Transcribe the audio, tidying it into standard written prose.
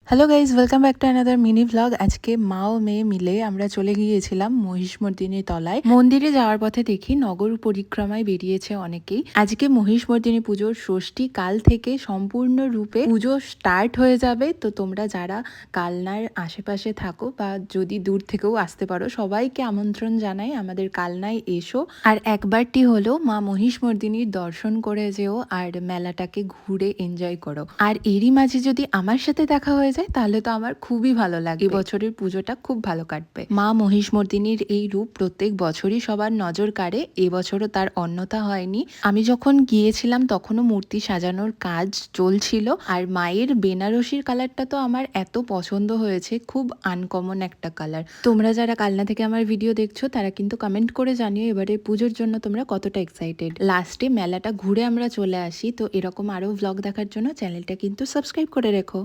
Hello guys, welcome back to another mini vlog. আজকে মা ও মেয়ে মিলে আমরা চলে গিয়েছিলাম মহিষমর্দিনী তলায়। মন্দিরে যাওয়ার পথে দেখি নগর পরিক্রমায় বেরিয়েছে অনেকেই। আজকে মহিষমর্দিনী পুজোর ষষ্ঠী, কাল থেকে সম্পূর্ণরূপে পুজো স্টার্ট হয়ে যাবে। তো তোমরা যারা কালনার আশেপাশে থাকো বা যদি দূর থেকেও আসতে পারো, সবাইকে আমন্ত্রণ জানাই আমাদের কালনায় এসো। আর একবারটি হলো মা মহিষমর্দিনীর দর্শন করে যেও আর মেলাটাকে ঘুরে এনজয় করো। আর এরই মাঝে যদি আমার সাথে দেখা হয়ে যায় তাহলে তো আমার খুবই ভালো লাগে। এবছরের পুজোটা খুব ভালো কাটবে। মা মহিষমর্দিনীর এই রূপ প্রত্যেক বছরই সবার নজর কাড়ে, এবছরও তার অন্যথা হয়নি। আমি যখন গিয়েছিলাম তখনও মূর্তি সাজানোর কাজ চলছিল। আর মায়ের বেনারসির কালারটা তো আমার এত পছন্দ হয়েছে, খুব আনকমন একটা কালার। তোমরা যারা কালনা থেকে আমার ভিডিও দেখছো তারা কিন্তু কমেন্ট করে জানিও এবারে পুজোর জন্য তোমরা কতটা এক্সাইটেড। লাস্টে মেলাটা ঘুরে আমরা চলে আসি। তো এরকম আরো ভ্লগ দেখার জন্য চ্যানেলটা কিন্তু সাবস্ক্রাইব করে রেখো।